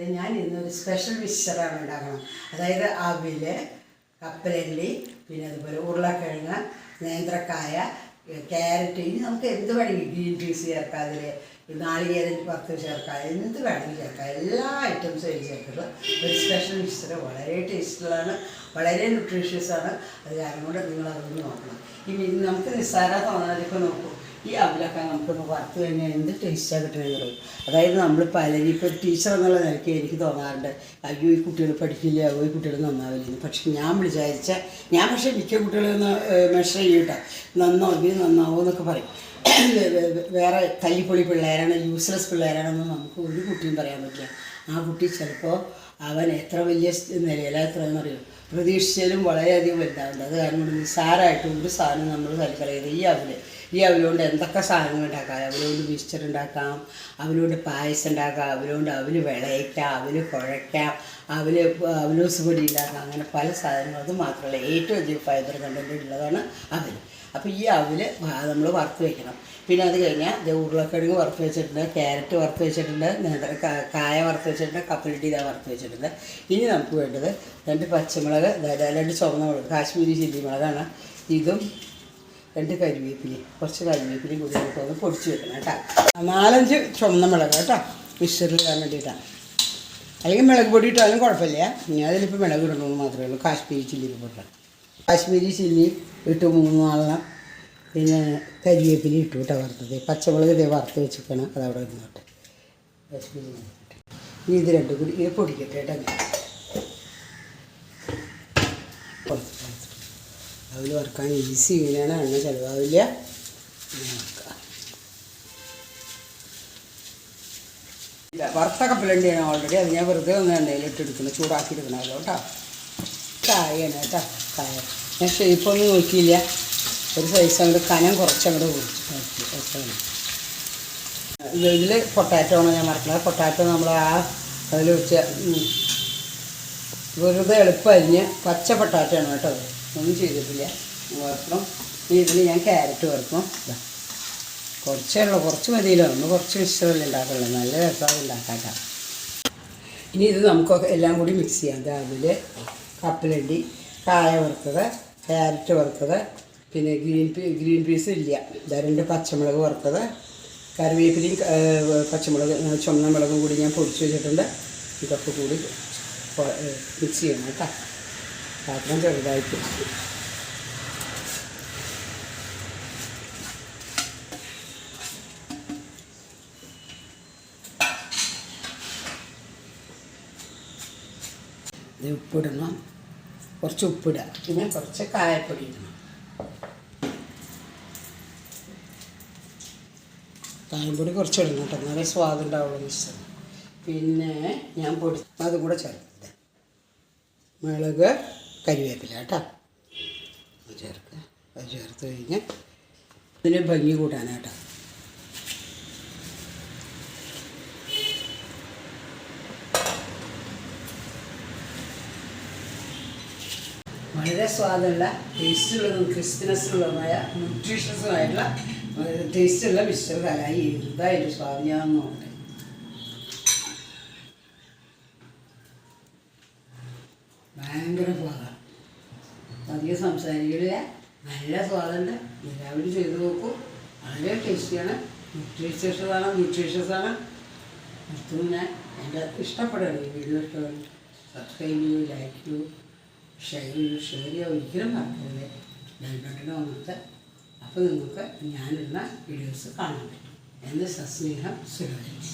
കൂട്ടുകാരെ, ഞാൻ ഇന്നൊരു സ്പെഷ്യൽ മിക്സ്ചറാണ് ഉണ്ടാക്കണം. അതായത് അവില്, കപ്പലണ്ടി, പിന്നെ അതുപോലെ ഉരുളക്കിഴങ്ങ്, നേന്ത്രക്കായ, ക്യാരറ്റ്, ഇനി നമുക്ക് എന്ത് വേണമെങ്കിൽ ഗ്രീൻ പീസ് ചേർക്കാം, അതിൽ നാളികേരം വറുത്ത് ചേർക്കാം, എന്ത് വേണമെങ്കിൽ ചേർക്കാം. എല്ലാ ഐറ്റംസും അതിൽ ചേർക്കുന്നത് ഒരു സ്പെഷ്യൽ മിക്സ്ചർ. വളരെ ടേസ്റ്റുള്ളതാണ്, വളരെ ന്യൂട്രീഷ്യസ് ആണ്. അത് കാരണം കൊണ്ട് നിങ്ങളതൊന്ന് നോക്കണം. ഇനി നമുക്ക് നിസ്സാര തോന്നാതിപ്പോൾ നോക്കൂ, ഈ അവിലൊക്കെ നമുക്കൊന്ന് വറുത്ത് കഴിഞ്ഞാൽ എന്ത് ടേസ്റ്റാണ് കിട്ടണമെന്ന് പറയും. അതായത് നമ്മൾ പലരും ഇപ്പോൾ ഒരു ടീച്ചർ എന്നുള്ള നിലയ്ക്ക് എനിക്ക് തോന്നാറുണ്ട്, അയ്യോ ഈ കുട്ടികൾ പഠിക്കില്ല, ഈ കുട്ടികൾ നന്നാവില്ലെന്ന്. പക്ഷെ ഞാൻ പക്ഷേ മിക്ക കുട്ടികളൊന്ന് മെഷർ ചെയ്യട്ടെ, നന്നാവോ എന്നൊക്കെ പറയും. വേറെ തല്ലിപ്പൊളി പിള്ളേരാണ്, യൂസ്ലെസ് പിള്ളേരാണെന്ന് നമുക്ക് ഒരു കുട്ടിയും പറയാൻ പറ്റില്ല. ആ കുട്ടി ചിലപ്പോൾ അവൻ എത്ര വലിയ നിലയിലാണ് എത്രയെന്നറിയോ, പ്രതീക്ഷിച്ചാലും വളരെയധികം വലുതാവുന്നുണ്ട്. അത് കാരണം നിസ്സാരമായിട്ട് ഒരു സാധനം നമ്മൾ തല്ലിക്കളയുന്നത്. ഈ അവലുകൊണ്ട് എന്തൊക്കെ സാധനങ്ങൾ ഉണ്ടാക്കാം. അവലുകൊണ്ട് മിക്സ്ചർ ഉണ്ടാക്കാം, അവലുകൊണ്ട് പായസം ഉണ്ടാക്കാം, അവലുകൊണ്ട് അവല് വിളയിക്കാം, അവല് കുഴയ്ക്കാം, അവലൂസ് പൊടി ഉണ്ടാക്കാം. അങ്ങനെ പല സാധനങ്ങൾ. അത് മാത്രമല്ല, ഏറ്റവും അധികം ഫൈബർ കണ്ടന്റ് ഉള്ളതാണ് അവല്. അപ്പോൾ ഈ അവല് നമ്മൾ വറുത്ത് വയ്ക്കണം. പിന്നെ അത് കഴിഞ്ഞാൽ ഉരുളക്കിഴങ്ങ് വറുത്ത് വെച്ചിട്ടുണ്ട്, ക്യാരറ്റ് വറുത്ത് വെച്ചിട്ടുണ്ട്, കായ വറുത്ത് വെച്ചിട്ടുണ്ട്, കപ്പലണ്ടി വറുത്ത് വെച്ചിട്ടുണ്ട്. ഇനി നമുക്ക് വേണ്ടത് 2 പച്ചമുളക്, 2 ചുവന്ന മുളക്, കാശ്മീരി ചില്ലി മുളകാണ്. ഇതും 2 കരിവേപ്പിലയും, കുറച്ച് കരിവേപ്പിലയും കൂടി നമുക്കൊന്ന് പൊടിച്ച് വെക്കണം കേട്ടോ. 4-5 ചുവന്ന മുളക് കേട്ടോ, മിക്സറിൽ ഇടാൻ വേണ്ടിയിട്ടാണ്. അല്ലെങ്കിൽ മുളക് പൊടി ഇട്ടാലും കുഴപ്പമില്ല. ഞാൻ അതിലിപ്പോൾ മുളക് ഇടണമെന്ന് മാത്രമേ ഉള്ളൂ. കാശ്മീരി ചില്ലി പൊട്ടാം. കാശ്മീരി ചില്ലി ഇട്ട് 3 നാളെണ്ണം. പിന്നെ കരിവേപ്പില ഇട്ടു കേട്ടോ വറുത്തത്. പച്ചമുളക് ഇതേ വറുത്ത് വെച്ചിരിക്കണം, അതവിടെ ഇരുന്നോട്ടെ. കാശ്മീരി ഇനി ഇത് 2 കൂടി ഇത് പൊടിക്കട്ടെ കേട്ടോ. അതിൽ വറുക്കാൻ ഈസി, ഇങ്ങനെയാണ്, എണ്ണ ചിലവാവില്ല. വറുത്ത കപ്പലണ്ടിയാണ് ഓൾറെഡി, അത് ഞാൻ വെറുതെ ഒന്ന് എണ്ണയിലിട്ടെടുക്കണം, ചൂടാക്കി എടുക്കണമല്ലോ കേട്ടോ. കായാണ് കേട്ടോ, കായ ഞാൻ ഷേപ്പൊന്നും നോക്കിയില്ല. ഒരു സൈസ് അങ്ങോട്ട് കനം കുറച്ചങ്ങോട്ട് വെച്ചാണ്. ഇതിൽ പൊട്ടാറ്റോ ആണ് ഞാൻ മറക്കുന്നത്. പൊട്ടാറ്റോ നമ്മൾ അതിൽ വെച്ച് വെറുതെ എളുപ്പമരിഞ്ഞ് പച്ച പൊട്ടാറ്റോ ആണ് കേട്ടോ. ഒന്നും ചെയ്തിട്ടില്ല, വറുക്കണം. ഇനി ഇതിൽ ഞാൻ ക്യാരറ്റ് വറുക്കണം. കുറച്ചേ ഉള്ളൂ, കുറച്ച് മതിയല്ലോ, കുറച്ച് മിക്സറല്ലേ ഉണ്ടാക്കുള്ളൂ. നല്ല രസമാണ് ഉണ്ടാക്കാട്ടോ. ഇനി ഇത് നമുക്കൊക്കെ എല്ലാം കൂടി മിക്സ് ചെയ്യാം. രാവിലെ കപ്പലണ്ടി, കായ വറുത്തത്, ക്യാരറ്റ് വറുത്തത്, പിന്നെ ഗ്രീൻ പീസ് ഇല്ല, 2 പച്ചമുളക് വറുത്തത്, കറിവേപ്പിലയും പച്ചമുളക് ചുവന്ന മുളകും കൂടി ഞാൻ പൊടിച്ച് വെച്ചിട്ടുണ്ട്. ഇതൊക്കെ കൂടി മിക്സ് ചെയ്യണം കേട്ടോ. പാത്രം ചെറുതായിട്ട് ഉപ്പിടണം, കുറച്ച് ഉപ്പിടുക, പിന്നെ കുറച്ച് കായപ്പൊടി ഇടണം. കായപ്പൊടി കുറച്ച് ഇടണം കേട്ടോ, എന്നാലേ സ്വാദുണ്ടാവുള്ളൂ മിക്സർ. പിന്നെ ഞാൻ അതും കൂടെ ചേർക്കുന്നത് മുളക്, കരിവേപ്പില കേട്ടോ ചേർക്കുക. അത് ചേർത്ത് കഴിഞ്ഞാൽ ഇതിന് ഭംഗി കൂട്ടാനാട്ടോ. വളരെ സ്വാദുള്ള, ടേസ്റ്റുള്ളതും ക്രിസ്പിനെസ്സുള്ളതുമായ ന്യൂട്രീഷ്യസുമായിട്ടുള്ള ടേസ്റ്റുള്ള മിക്സ്ചർ തരായി. എന്തായാലും സ്വാദ് ഞാൻ നോക്കട്ടെ. ഭയങ്കര സ്വാദാണ്, അധികം സംസാരിക്കില്ല. നല്ല സ്വാദുണ്ട്. എല്ലാവരും ചെയ്ത് നോക്കൂ. വളരെ ടേസ്റ്റിയാണ്, ന്യൂട്രീഷ്യസാണ്. അടുത്തും ഞാൻ എൻ്റെ ഇഷ്ടപ്പെടുകയാണ്. ഈ വീഡിയോ ഇഷ്ടപ്പെടുന്നു. സബ്സ്ക്രൈബ് ചെയ്യൂ, ലൈക്ക് ചെയ്യൂ, ഷെയർ ചെയ്യുക. ഒരിക്കലും മറക്കരുത് ബെൽ ബട്ടൺ വന്നിട്ട്. അപ്പോൾ നിങ്ങൾക്ക് ഞാനിടുന്ന വീഡിയോസ് കാണാൻ പറ്റും. എൻ്റെ സസ്നേഹം സുരേഷ്.